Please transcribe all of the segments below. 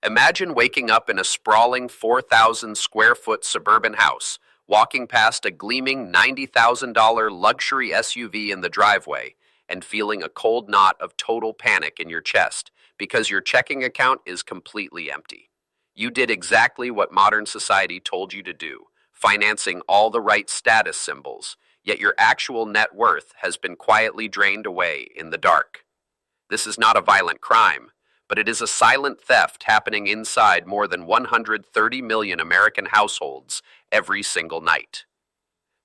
Imagine waking up in a sprawling 4,000 square foot suburban house, walking past a gleaming $90,000 luxury SUV in the driveway, and feeling a cold knot of total panic in your chest because your checking account is completely empty. You did exactly what modern society told you to do, financing all the right status symbols, yet your actual net worth has been quietly drained away in the dark. This is not a violent crime, but it is a silent theft happening inside more than 130 million American households every single night.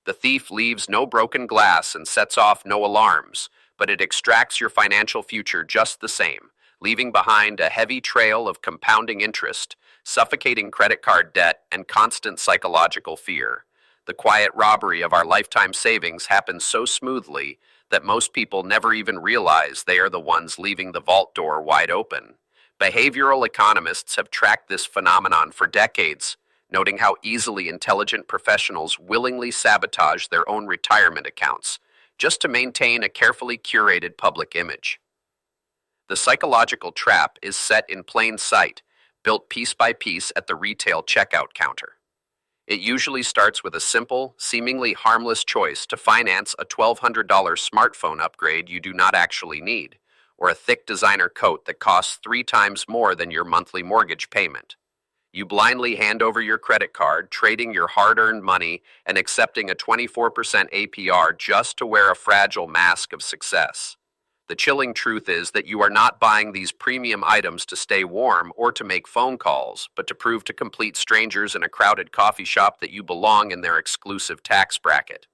The thief leaves no broken glass and sets off no alarms, but it extracts your financial future just the same, leaving behind a heavy trail of compounding interest, suffocating credit card debt, and constant psychological fear. The quiet robbery of our lifetime savings happens so smoothly that most people never even realize they are the ones leaving the vault door wide open. Behavioral economists have tracked this phenomenon for decades, noting how easily intelligent professionals willingly sabotage their own retirement accounts just to maintain a carefully curated public image. The psychological trap is set in plain sight, built piece by piece at the retail checkout counter. It usually starts with a simple, seemingly harmless choice to finance a $1,200 smartphone upgrade you do not actually need, or a thick designer coat that costs 3 times more than your monthly mortgage payment. You blindly hand over your credit card, trading your hard-earned money and accepting a 24% APR just to wear a fragile mask of success. The chilling truth is that you are not buying these premium items to stay warm or to make phone calls, but to prove to complete strangers in a crowded coffee shop that you belong in their exclusive tax bracket.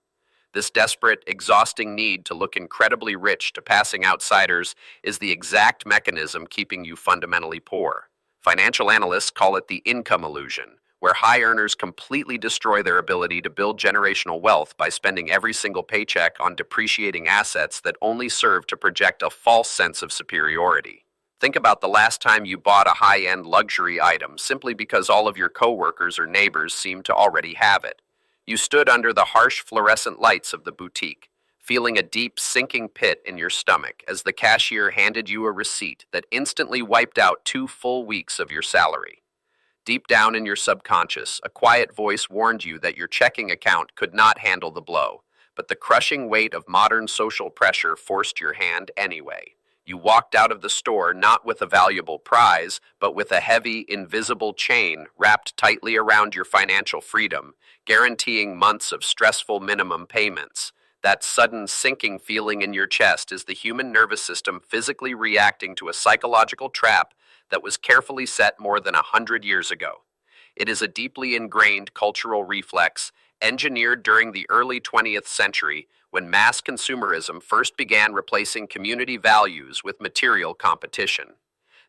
This desperate, exhausting need to look incredibly rich to passing outsiders is the exact mechanism keeping you fundamentally poor. Financial analysts call it the income illusion, where high earners completely destroy their ability to build generational wealth by spending every single paycheck on depreciating assets that only serve to project a false sense of superiority. Think about the last time you bought a high-end luxury item simply because all of your coworkers or neighbors seemed to already have it. You stood under the harsh fluorescent lights of the boutique, feeling a deep, sinking pit in your stomach as the cashier handed you a receipt that instantly wiped out 2 full weeks of your salary. Deep down in your subconscious, a quiet voice warned you that your checking account could not handle the blow, but the crushing weight of modern social pressure forced your hand anyway. You walked out of the store not with a valuable prize, but with a heavy, invisible chain wrapped tightly around your financial freedom, guaranteeing months of stressful minimum payments. That sudden sinking feeling in your chest is the human nervous system physically reacting to a psychological trap that was carefully set more than 100 years ago. It is a deeply ingrained cultural reflex engineered during the early 20th century when mass consumerism first began replacing community values with material competition.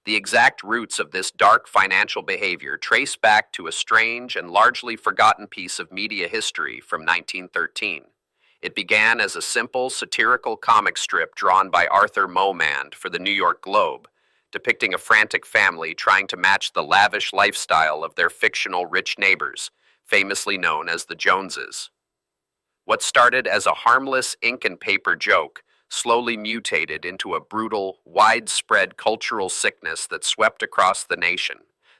The exact roots of this dark financial behavior trace back to a strange and largely forgotten piece of media history from 1913. It began as a simple satirical comic strip drawn by Arthur Momand for the New York Globe, depicting a frantic family trying to match the lavish lifestyle of their fictional rich neighbors, famously known as the Joneses. What started as a harmless ink and paper joke slowly mutated into a brutal, widespread cultural sickness that swept across the nation.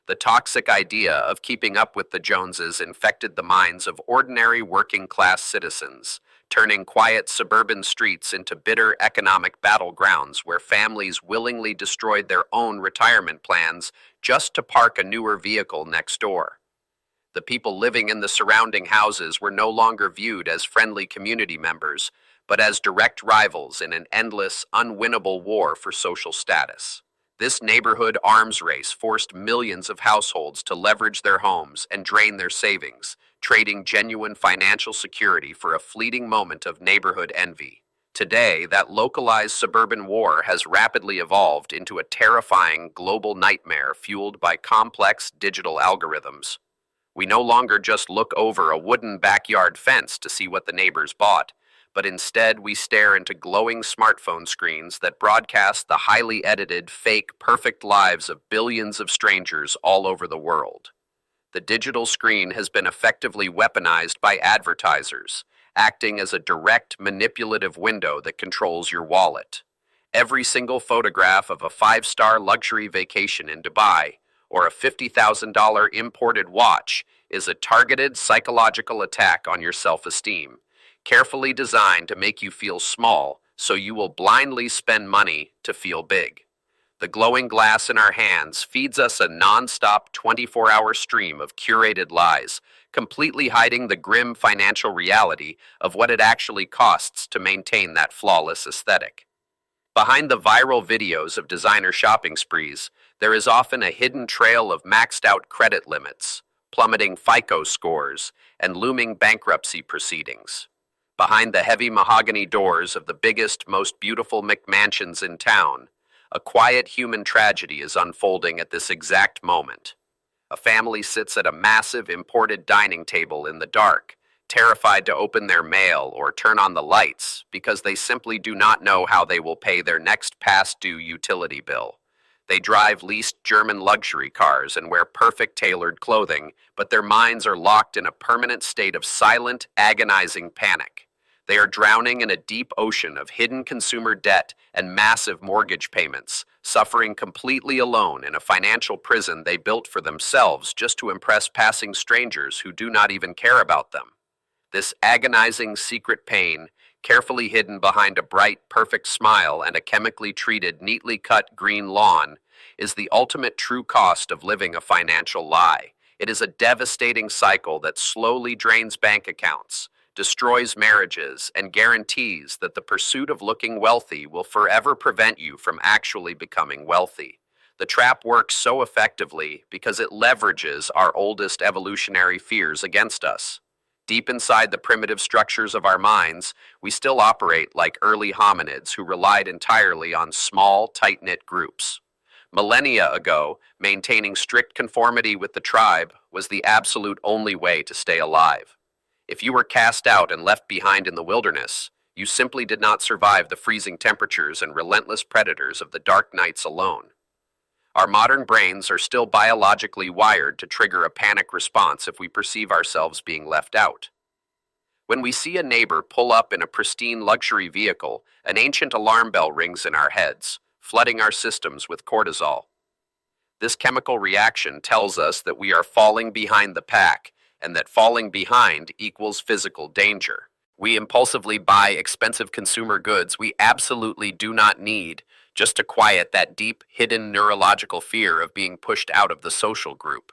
The toxic idea of keeping up with the Joneses infected the minds of ordinary working-class citizens, turning quiet suburban streets into bitter economic battlegrounds where families willingly destroyed their own retirement plans just to park a newer vehicle next door. The people living in the surrounding houses were no longer viewed as friendly community members, but as direct rivals in an endless, unwinnable war for social status. This neighborhood arms race forced millions of households to leverage their homes and drain their savings, trading genuine financial security for a fleeting moment of neighborhood envy. Today, that localized suburban war has rapidly evolved into a terrifying global nightmare fueled by complex digital algorithms. We no longer just look over a wooden backyard fence to see what the neighbors bought, but instead we stare into glowing smartphone screens that broadcast the highly edited, fake, perfect lives of billions of strangers all over the world. The digital screen has been effectively weaponized by advertisers, acting as a direct, manipulative window that controls your wallet. Every single photograph of a 5-star luxury vacation in Dubai, or a $50,000 imported watch is a targeted psychological attack on your self-esteem, carefully designed to make you feel small so you will blindly spend money to feel big. The glowing glass in our hands feeds us a non-stop 24-hour stream of curated lies, completely hiding the grim financial reality of what it actually costs to maintain that flawless aesthetic. Behind the viral videos of designer shopping sprees, there is often a hidden trail of maxed-out credit limits, plummeting FICO scores, and looming bankruptcy proceedings. Behind the heavy mahogany doors of the biggest, most beautiful McMansions in town, a quiet human tragedy is unfolding at this exact moment. A family sits at a massive imported dining table in the dark, terrified to open their mail or turn on the lights because they simply do not know how they will pay their next past due utility bill. They drive leased German luxury cars and wear perfect tailored clothing, but their minds are locked in a permanent state of silent, agonizing panic. They are drowning in a deep ocean of hidden consumer debt and massive mortgage payments, suffering completely alone in a financial prison they built for themselves just to impress passing strangers who do not even care about them. This agonizing secret pain, carefully hidden behind a bright, perfect smile and a chemically treated, neatly cut green lawn, is the ultimate true cost of living a financial lie. It is a devastating cycle that slowly drains bank accounts, destroys marriages, and guarantees that the pursuit of looking wealthy will forever prevent you from actually becoming wealthy. The trap works so effectively because it leverages our oldest evolutionary fears against us. Deep inside the primitive structures of our minds, we still operate like early hominids who relied entirely on small, tight-knit groups. Millennia ago, maintaining strict conformity with the tribe was the absolute only way to stay alive. If you were cast out and left behind in the wilderness, you simply did not survive the freezing temperatures and relentless predators of the dark nights alone. Our modern brains are still biologically wired to trigger a panic response if we perceive ourselves being left out. When we see a neighbor pull up in a pristine luxury vehicle, an ancient alarm bell rings in our heads, flooding our systems with cortisol. This chemical reaction tells us that we are falling behind the pack, and that falling behind equals physical danger. We impulsively buy expensive consumer goods we absolutely do not need, just to quiet that deep, hidden neurological fear of being pushed out of the social group.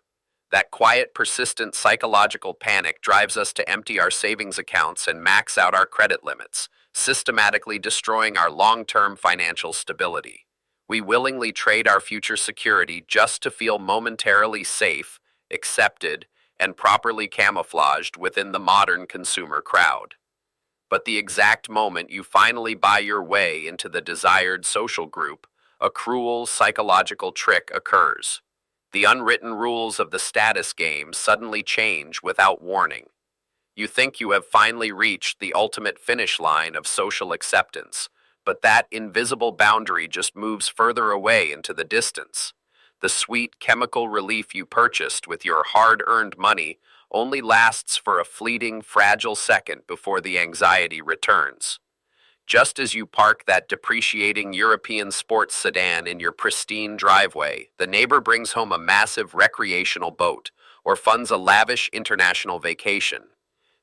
That quiet, persistent psychological panic drives us to empty our savings accounts and max out our credit limits, systematically destroying our long-term financial stability. We willingly trade our future security just to feel momentarily safe, accepted, and properly camouflaged within the modern consumer crowd. But the exact moment you finally buy your way into the desired social group, a cruel psychological trick occurs. The unwritten rules of the status game suddenly change without warning. You think you have finally reached the ultimate finish line of social acceptance, but that invisible boundary just moves further away into the distance. The sweet chemical relief you purchased with your hard-earned money only lasts for a fleeting, fragile second before the anxiety returns. Just as you park that depreciating European sports sedan in your pristine driveway, the neighbor brings home a massive recreational boat or funds a lavish international vacation.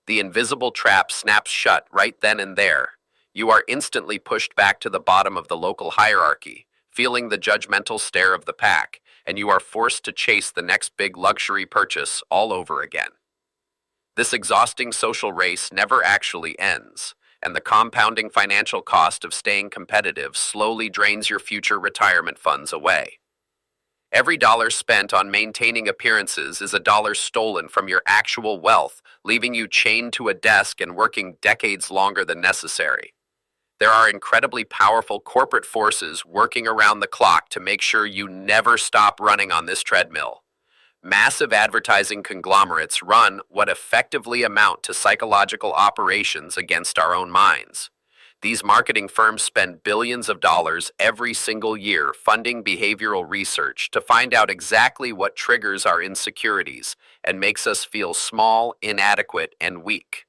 The invisible trap snaps shut right then and there. You are instantly pushed back to the bottom of the local hierarchy, feeling the judgmental stare of the pack, and you are forced to chase the next big luxury purchase all over again. This exhausting social race never actually ends, and the compounding financial cost of staying competitive slowly drains your future retirement funds away. Every dollar spent on maintaining appearances is a dollar stolen from your actual wealth, leaving you chained to a desk and working decades longer than necessary. There are incredibly powerful corporate forces working around the clock to make sure you never stop running on this treadmill. Massive advertising conglomerates run what effectively amount to psychological operations against our own minds. These marketing firms spend billions of dollars every single year funding behavioral research to find out exactly what triggers our insecurities and makes us feel small, inadequate, and weak.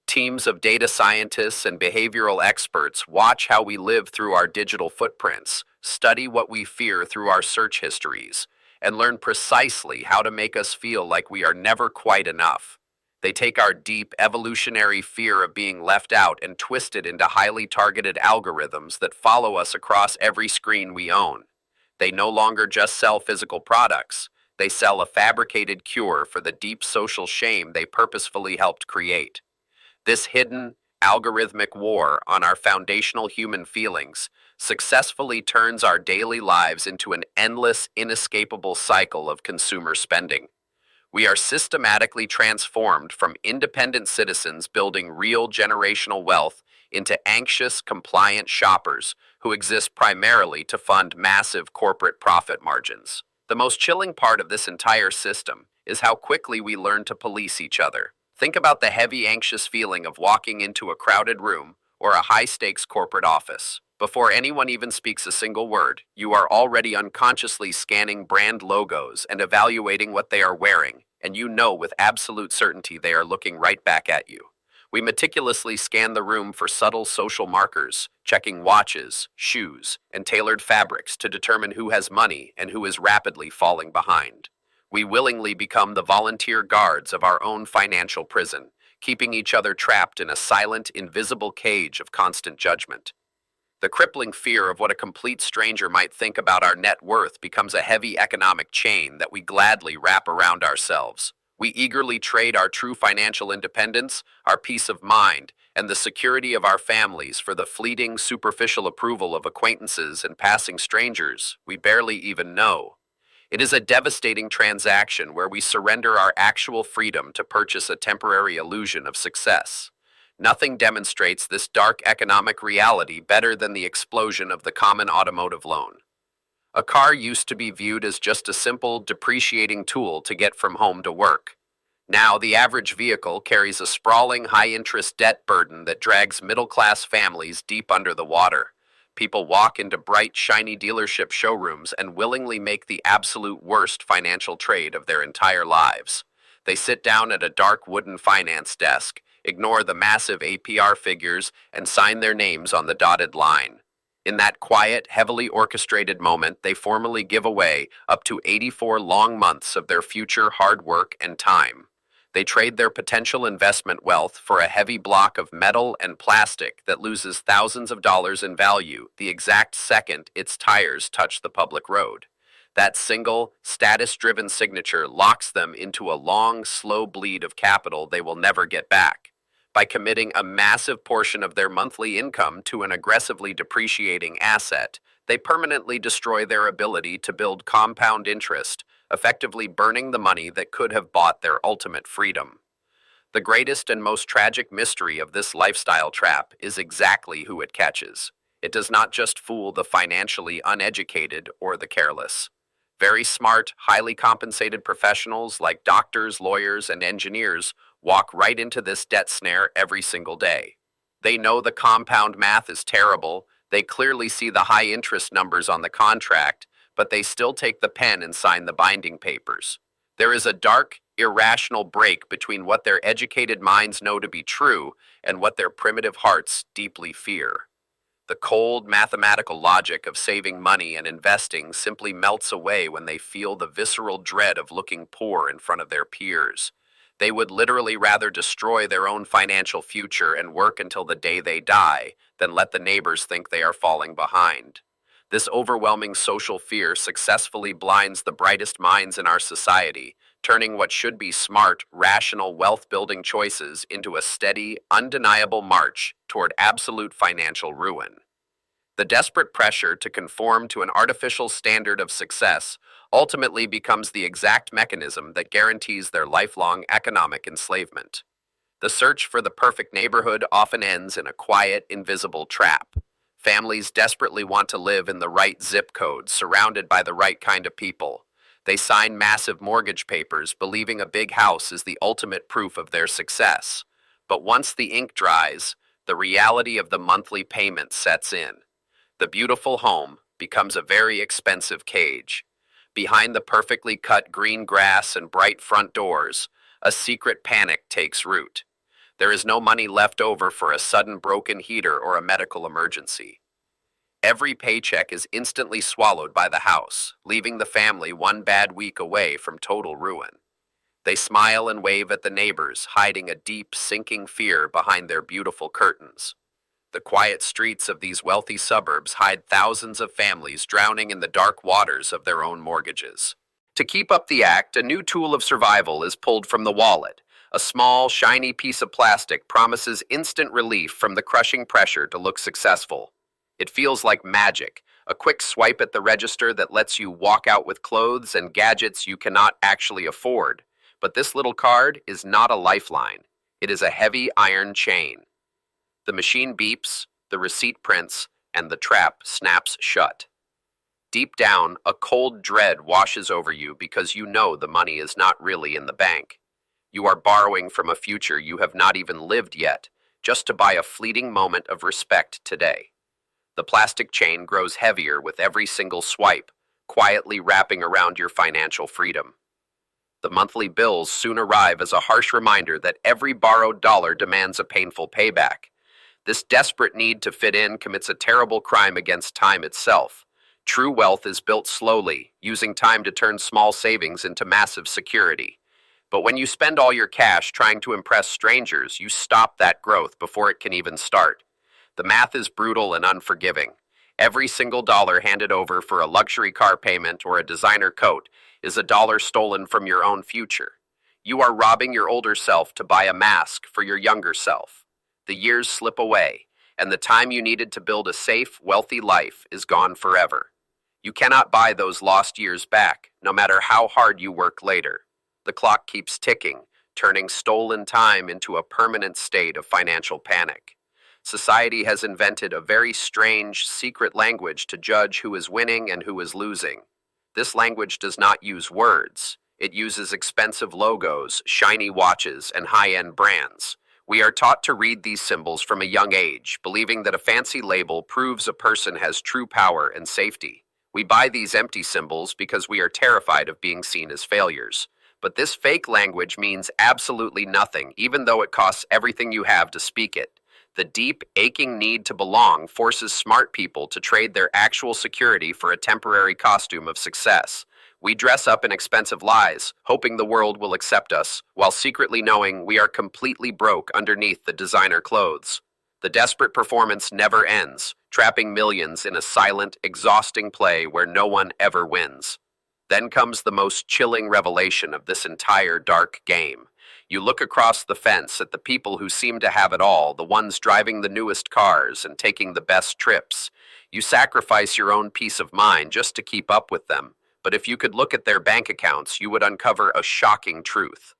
Teams of data scientists and behavioral experts watch how we live through our digital footprints, study what we fear through our search histories, and learn precisely how to make us feel like we are never quite enough. They take our deep evolutionary fear of being left out and twist it into highly targeted algorithms that follow us across every screen we own. They no longer just sell physical products, they sell a fabricated cure for the deep social shame they purposefully helped create. This hidden, algorithmic war on our foundational human feelings successfully turns our daily lives into an endless, inescapable cycle of consumer spending. We are systematically transformed from independent citizens building real generational wealth into anxious, compliant shoppers who exist primarily to fund massive corporate profit margins. The most chilling part of this entire system is how quickly we learn to police each other. Think about the heavy, anxious feeling of walking into a crowded room or a high stakes corporate office. Before anyone even speaks a single word, you are already unconsciously scanning brand logos and evaluating what they are wearing, and you know with absolute certainty they are looking right back at you. We meticulously scan the room for subtle social markers, checking watches, shoes, and tailored fabrics to determine who has money and who is rapidly falling behind. We willingly become the volunteer guards of our own financial prison, keeping each other trapped in a silent, invisible cage of constant judgment. The crippling fear of what a complete stranger might think about our net worth becomes a heavy economic chain that we gladly wrap around ourselves. We eagerly trade our true financial independence, our peace of mind, and the security of our families for the fleeting, superficial approval of acquaintances and passing strangers we barely even know. It is a devastating transaction where we surrender our actual freedom to purchase a temporary illusion of success. Nothing demonstrates this dark economic reality better than the explosion of the common automotive loan. A car used to be viewed as just a simple, depreciating tool to get from home to work. Now, the average vehicle carries a sprawling, high-interest debt burden that drags middle-class families deep under the water. People walk into bright, shiny dealership showrooms and willingly make the absolute worst financial trade of their entire lives. They sit down at a dark wooden finance desk, ignore the massive APR figures, and sign their names on the dotted line. In that quiet, heavily orchestrated moment, they formally give away up to 84 long months of their future hard work and time. They trade their potential investment wealth for a heavy block of metal and plastic that loses thousands of dollars in value the exact second its tires touch the public road. That single, status-driven signature locks them into a long, slow bleed of capital they will never get back. By committing a massive portion of their monthly income to an aggressively depreciating asset, they permanently destroy their ability to build compound interest, effectively burning the money that could have bought their ultimate freedom. The greatest and most tragic mystery of this lifestyle trap is exactly who it catches. It does not just fool the financially uneducated or the careless. Very smart, highly compensated professionals like doctors, lawyers, and engineers walk right into this debt snare every single day. They know the compound math is terrible, they clearly see the high interest numbers on the contract, but they still take the pen and sign the binding papers. There is a dark, irrational break between what their educated minds know to be true and what their primitive hearts deeply fear. The cold, mathematical logic of saving money and investing simply melts away when they feel the visceral dread of looking poor in front of their peers. They would literally rather destroy their own financial future and work until the day they die than let the neighbors think they are falling behind. This overwhelming social fear successfully blinds the brightest minds in our society, turning what should be smart, rational wealth-building choices into a steady, undeniable march toward absolute financial ruin. The desperate pressure to conform to an artificial standard of success ultimately becomes the exact mechanism that guarantees their lifelong economic enslavement. The search for the perfect neighborhood often ends in a quiet, invisible trap. Families desperately want to live in the right zip code, surrounded by the right kind of people. They sign massive mortgage papers, believing a big house is the ultimate proof of their success. But once the ink dries, the reality of the monthly payment sets in. The beautiful home becomes a very expensive cage. Behind the perfectly cut green grass and bright front doors, a secret panic takes root. There is no money left over for a sudden broken heater or a medical emergency. Every paycheck is instantly swallowed by the house, leaving the family one bad week away from total ruin. They smile and wave at the neighbors, hiding a deep, sinking fear behind their beautiful curtains. The quiet streets of these wealthy suburbs hide thousands of families drowning in the dark waters of their own mortgages. To keep up the act, a new tool of survival is pulled from the wallet. A small, shiny piece of plastic promises instant relief from the crushing pressure to look successful. It feels like magic, a quick swipe at the register that lets you walk out with clothes and gadgets you cannot actually afford. But this little card is not a lifeline. It is a heavy iron chain. The machine beeps, the receipt prints, and the trap snaps shut. Deep down, a cold dread washes over you because you know the money is not really in the bank. You are borrowing from a future you have not even lived yet, just to buy a fleeting moment of respect today. The plastic chain grows heavier with every single swipe, quietly wrapping around your financial freedom. The monthly bills soon arrive as a harsh reminder that every borrowed dollar demands a painful payback. This desperate need to fit in commits a terrible crime against time itself. True wealth is built slowly, using time to turn small savings into massive security. But when you spend all your cash trying to impress strangers, you stop that growth before it can even start. The math is brutal and unforgiving. Every single dollar handed over for a luxury car payment or a designer coat is a dollar stolen from your own future. You are robbing your older self to buy a mask for your younger self. The years slip away, and the time you needed to build a safe, wealthy life is gone forever. You cannot buy those lost years back, no matter how hard you work later. The clock keeps ticking, turning stolen time into a permanent state of financial panic. Society has invented a very strange, secret language to judge who is winning and who is losing. This language does not use words. It uses expensive logos, shiny watches, and high-end brands. We are taught to read these symbols from a young age, believing that a fancy label proves a person has true power and safety. We buy these empty symbols because we are terrified of being seen as failures. But this fake language means absolutely nothing, even though it costs everything you have to speak it. The deep, aching need to belong forces smart people to trade their actual security for a temporary costume of success. We dress up in expensive lies, hoping the world will accept us, while secretly knowing we are completely broke underneath the designer clothes. The desperate performance never ends, trapping millions in a silent, exhausting play where no one ever wins. Then comes the most chilling revelation of this entire dark game. You look across the fence at the people who seem to have it all, the ones driving the newest cars and taking the best trips. You sacrifice your own peace of mind just to keep up with them. But if you could look at their bank accounts, you would uncover a shocking truth.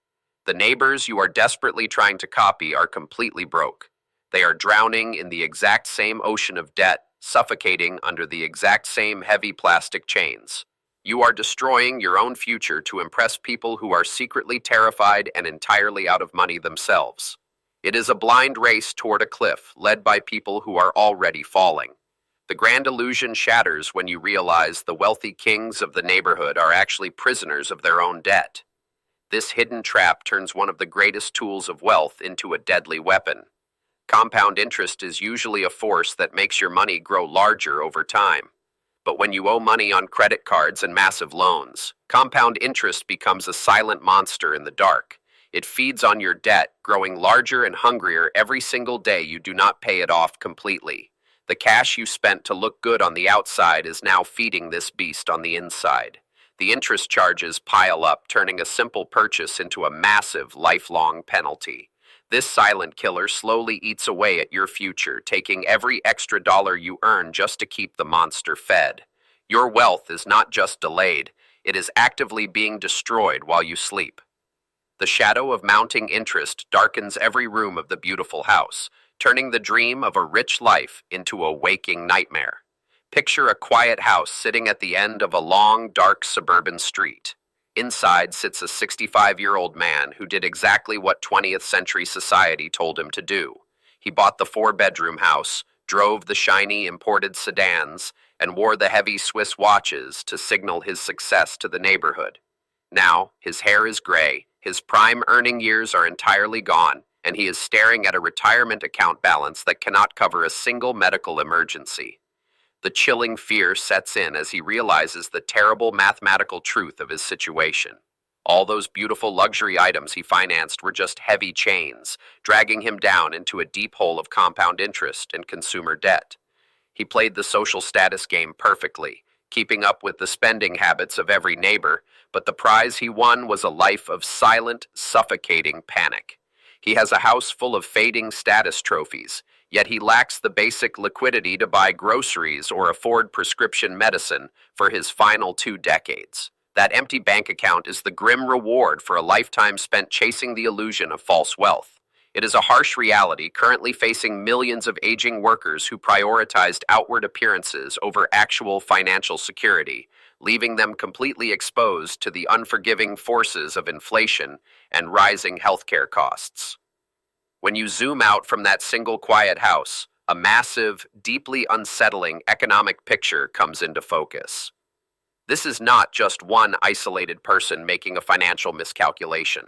The neighbors you are desperately trying to copy are completely broke. They are drowning in the exact same ocean of debt, suffocating under the exact same heavy plastic chains. You are destroying your own future to impress people who are secretly terrified and entirely out of money themselves. It is a blind race toward a cliff, led by people who are already falling. The grand illusion shatters when you realize the wealthy kings of the neighborhood are actually prisoners of their own debt. This hidden trap turns one of the greatest tools of wealth into a deadly weapon. Compound interest is usually a force that makes your money grow larger over time. But when you owe money on credit cards and massive loans, compound interest becomes a silent monster in the dark. It feeds on your debt, growing larger and hungrier every single day you do not pay it off completely. The cash you spent to look good on the outside is now feeding this beast on the inside. The interest charges pile up, turning a simple purchase into a massive, lifelong penalty. This silent killer slowly eats away at your future, taking every extra dollar you earn just to keep the monster fed. Your wealth is not just delayed, it is actively being destroyed while you sleep. The shadow of mounting interest darkens every room of the beautiful house, turning the dream of a rich life into a waking nightmare. Picture a quiet house sitting at the end of a long, dark suburban street. Inside sits a 65-year-old man who did exactly what 20th century society told him to do. He bought the 4-bedroom house, drove the shiny imported sedans, and wore the heavy Swiss watches to signal his success to the neighborhood. Now, his hair is gray, his prime earning years are entirely gone, and he is staring at a retirement account balance that cannot cover a single medical emergency. The chilling fear sets in as he realizes the terrible mathematical truth of his situation. All those beautiful luxury items he financed were just heavy chains, dragging him down into a deep hole of compound interest and consumer debt. He played the social status game perfectly, keeping up with the spending habits of every neighbor, but the prize he won was a life of silent, suffocating panic. He has a house full of fading status trophies, yet he lacks the basic liquidity to buy groceries or afford prescription medicine for his final 2 decades. That empty bank account is the grim reward for a lifetime spent chasing the illusion of false wealth. It is a harsh reality currently facing millions of aging workers who prioritized outward appearances over actual financial security, leaving them completely exposed to the unforgiving forces of inflation and rising healthcare costs. When you zoom out from that single quiet house, a massive, deeply unsettling economic picture comes into focus. This is not just one isolated person making a financial miscalculation.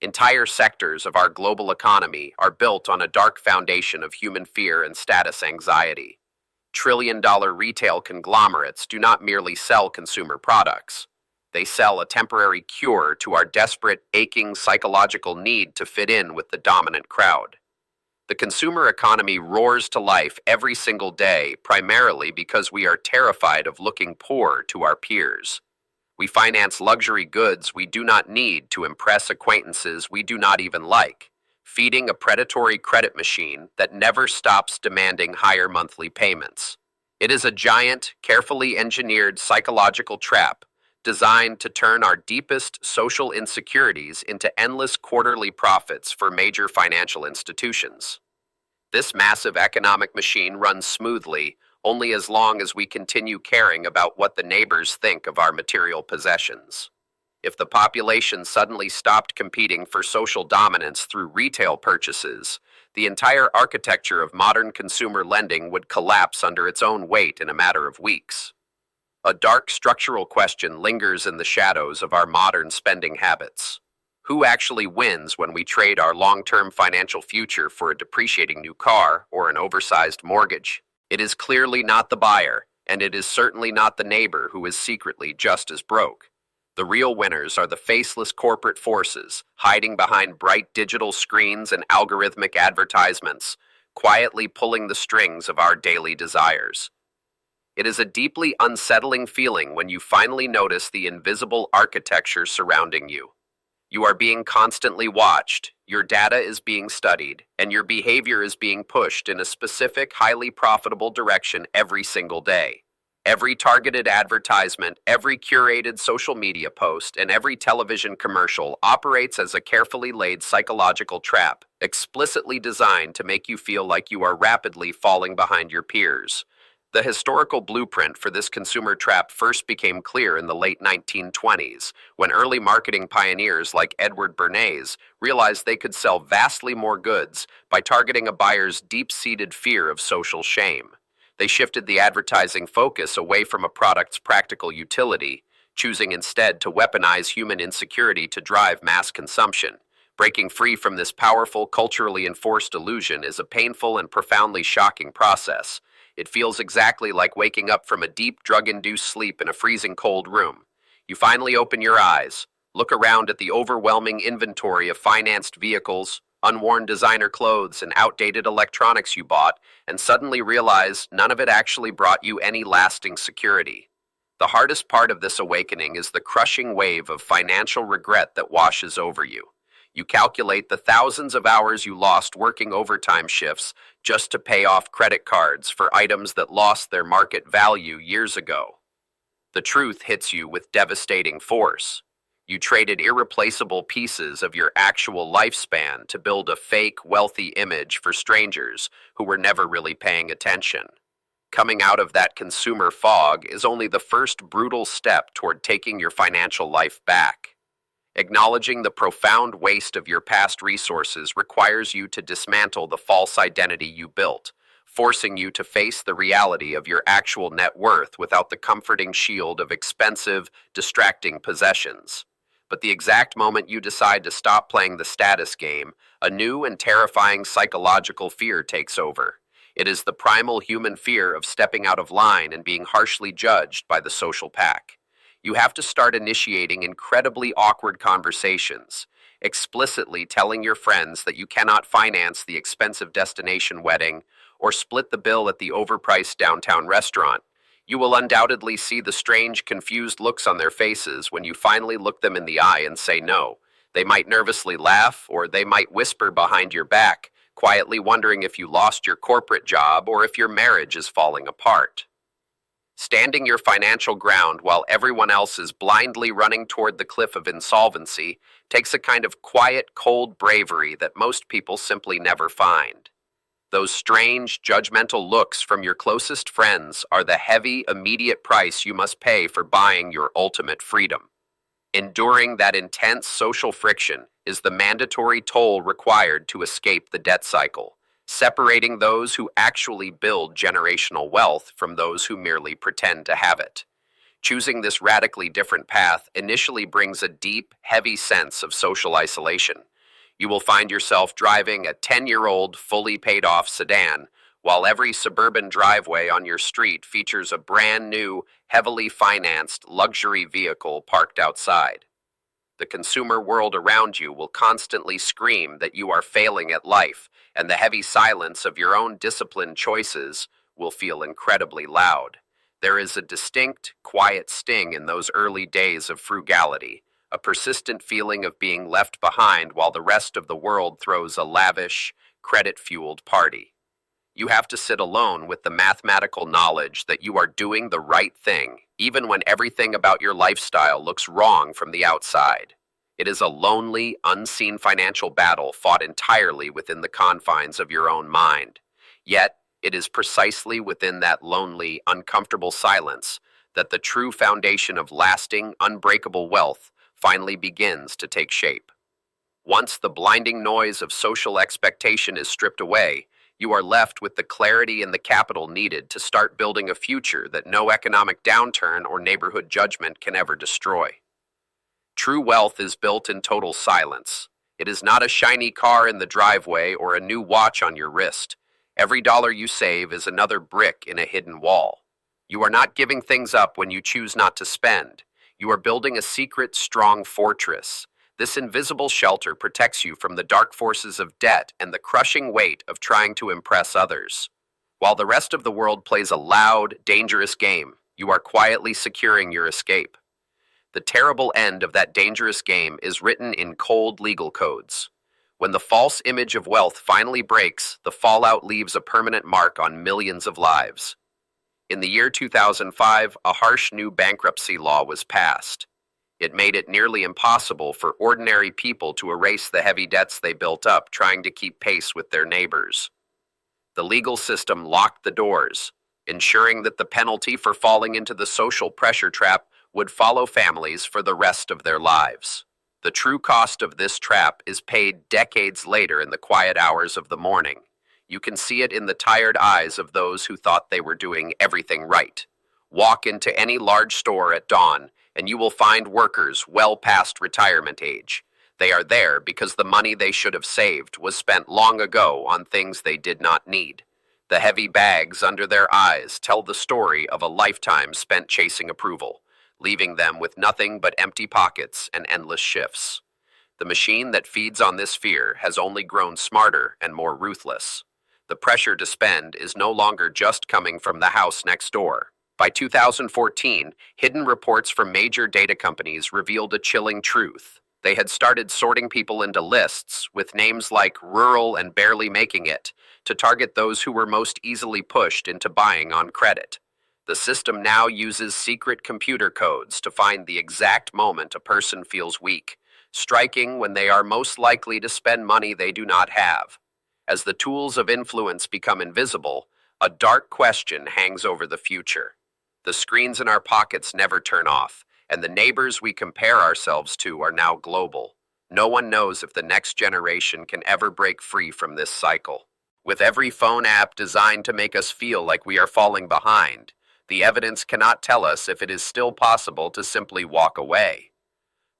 Entire sectors of our global economy are built on a dark foundation of human fear and status anxiety. Trillion-dollar retail conglomerates do not merely sell consumer products. They sell a temporary cure to our desperate, aching psychological need to fit in with the dominant crowd. The consumer economy roars to life every single day, primarily because we are terrified of looking poor to our peers. We finance luxury goods we do not need to impress acquaintances we do not even like, feeding a predatory credit machine that never stops demanding higher monthly payments. It is a giant, carefully engineered psychological trap designed to turn our deepest social insecurities into endless quarterly profits for major financial institutions. This massive economic machine runs smoothly only as long as we continue caring about what the neighbors think of our material possessions. If the population suddenly stopped competing for social dominance through retail purchases, the entire architecture of modern consumer lending would collapse under its own weight in a matter of weeks. A dark structural question lingers in the shadows of our modern spending habits. Who actually wins when we trade our long-term financial future for a depreciating new car or an oversized mortgage? It is clearly not the buyer, and it is certainly not the neighbor who is secretly just as broke. The real winners are the faceless corporate forces, hiding behind bright digital screens and algorithmic advertisements, quietly pulling the strings of our daily desires. It is a deeply unsettling feeling when you finally notice the invisible architecture surrounding you. You are being constantly watched, your data is being studied, and your behavior is being pushed in a specific, highly profitable direction every single day. Every targeted advertisement, every curated social media post, and every television commercial operates as a carefully laid psychological trap, explicitly designed to make you feel like you are rapidly falling behind your peers. The historical blueprint for this consumer trap first became clear in the late 1920s, when early marketing pioneers like Edward Bernays realized they could sell vastly more goods by targeting a buyer's deep-seated fear of social shame. They shifted the advertising focus away from a product's practical utility, choosing instead to weaponize human insecurity to drive mass consumption. Breaking free from this powerful, culturally enforced illusion is a painful and profoundly shocking process. It feels exactly like waking up from a deep, drug-induced sleep in a freezing cold room. You finally open your eyes, look around at the overwhelming inventory of financed vehicles, unworn designer clothes, and outdated electronics you bought, and suddenly realize none of it actually brought you any lasting security. The hardest part of this awakening is the crushing wave of financial regret that washes over you. You calculate the thousands of hours you lost working overtime shifts just to pay off credit cards for items that lost their market value years ago. The truth hits you with devastating force. You traded irreplaceable pieces of your actual lifespan to build a fake, wealthy image for strangers who were never really paying attention. Coming out of that consumer fog is only the first brutal step toward taking your financial life back. Acknowledging the profound waste of your past resources requires you to dismantle the false identity you built, forcing you to face the reality of your actual net worth without the comforting shield of expensive, distracting possessions. But the exact moment you decide to stop playing the status game, a new and terrifying psychological fear takes over. It is the primal human fear of stepping out of line and being harshly judged by the social pack. You have to start initiating incredibly awkward conversations, explicitly telling your friends that you cannot finance the expensive destination wedding or split the bill at the overpriced downtown restaurant. You will undoubtedly see the strange, confused looks on their faces when you finally look them in the eye and say no. They might nervously laugh, or they might whisper behind your back, quietly wondering if you lost your corporate job or if your marriage is falling apart. Standing your financial ground while everyone else is blindly running toward the cliff of insolvency takes a kind of quiet, cold bravery that most people simply never find. Those strange, judgmental looks from your closest friends are the heavy, immediate price you must pay for buying your ultimate freedom. Enduring that intense social friction is the mandatory toll required to escape the debt cycle, separating those who actually build generational wealth from those who merely pretend to have it. Choosing this radically different path initially brings a deep, heavy sense of social isolation. You will find yourself driving a 10-year-old, fully paid-off sedan, while every suburban driveway on your street features a brand new, heavily financed luxury vehicle parked outside. The consumer world around you will constantly scream that you are failing at life, and the heavy silence of your own disciplined choices will feel incredibly loud. There is a distinct, quiet sting in those early days of frugality, a persistent feeling of being left behind while the rest of the world throws a lavish, credit-fueled party. You have to sit alone with the mathematical knowledge that you are doing the right thing, even when everything about your lifestyle looks wrong from the outside. It is a lonely, unseen financial battle fought entirely within the confines of your own mind. Yet, it is precisely within that lonely, uncomfortable silence that the true foundation of lasting, unbreakable wealth finally begins to take shape. Once the blinding noise of social expectation is stripped away, you are left with the clarity and the capital needed to start building a future that no economic downturn or neighborhood judgment can ever destroy. True wealth is built in total silence. It is not a shiny car in the driveway or a new watch on your wrist. Every dollar you save is another brick in a hidden wall. You are not giving things up when you choose not to spend. You are building a secret, strong fortress. This invisible shelter protects you from the dark forces of debt and the crushing weight of trying to impress others. While the rest of the world plays a loud, dangerous game, you are quietly securing your escape. The terrible end of that dangerous game is written in cold legal codes. When the false image of wealth finally breaks, the fallout leaves a permanent mark on millions of lives. In the year 2005, a harsh new bankruptcy law was passed. It made it nearly impossible for ordinary people to erase the heavy debts they built up trying to keep pace with their neighbors. The legal system locked the doors, ensuring that the penalty for falling into the social pressure trap would follow families for the rest of their lives. The true cost of this trap is paid decades later in the quiet hours of the morning. You can see it in the tired eyes of those who thought they were doing everything right. Walk into any large store at dawn, and you will find workers well past retirement age. They are there because the money they should have saved was spent long ago on things they did not need. The heavy bags under their eyes tell the story of a lifetime spent chasing approval, leaving them with nothing but empty pockets and endless shifts. The machine that feeds on this fear has only grown smarter and more ruthless. The pressure to spend is no longer just coming from the house next door. By 2014, hidden reports from major data companies revealed a chilling truth. They had started sorting people into lists with names like rural and barely making it to target those who were most easily pushed into buying on credit. The system now uses secret computer codes to find the exact moment a person feels weak, striking when they are most likely to spend money they do not have. As the tools of influence become invisible, a dark question hangs over the future. The screens in our pockets never turn off, and the neighbors we compare ourselves to are now global. No one knows if the next generation can ever break free from this cycle. With every phone app designed to make us feel like we are falling behind, the evidence cannot tell us if it is still possible to simply walk away.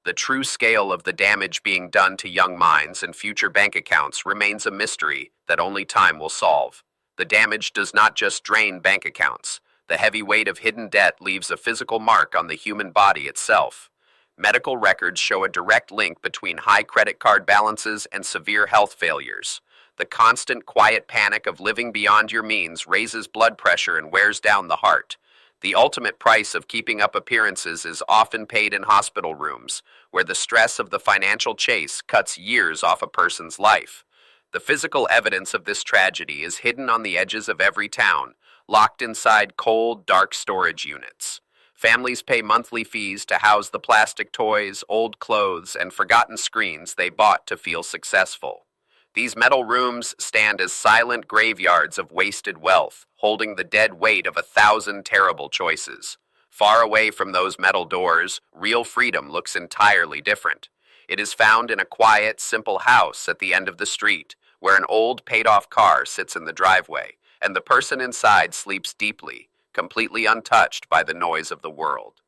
The true scale of the damage being done to young minds and future bank accounts remains a mystery that only time will solve. The damage does not just drain bank accounts. The heavy weight of hidden debt leaves a physical mark on the human body itself. Medical records show a direct link between high credit card balances and severe health failures. The constant quiet panic of living beyond your means raises blood pressure and wears down the heart. The ultimate price of keeping up appearances is often paid in hospital rooms, where the stress of the financial chase cuts years off a person's life. The physical evidence of this tragedy is hidden on the edges of every town, locked inside cold, dark storage units. Families pay monthly fees to house the plastic toys, old clothes, and forgotten screens they bought to feel successful. These metal rooms stand as silent graveyards of wasted wealth, holding the dead weight of 1,000 terrible choices. Far away from those metal doors, real freedom looks entirely different. It is found in a quiet, simple house at the end of the street, where an old, paid-off car sits in the driveway, and the person inside sleeps deeply, completely untouched by the noise of the world.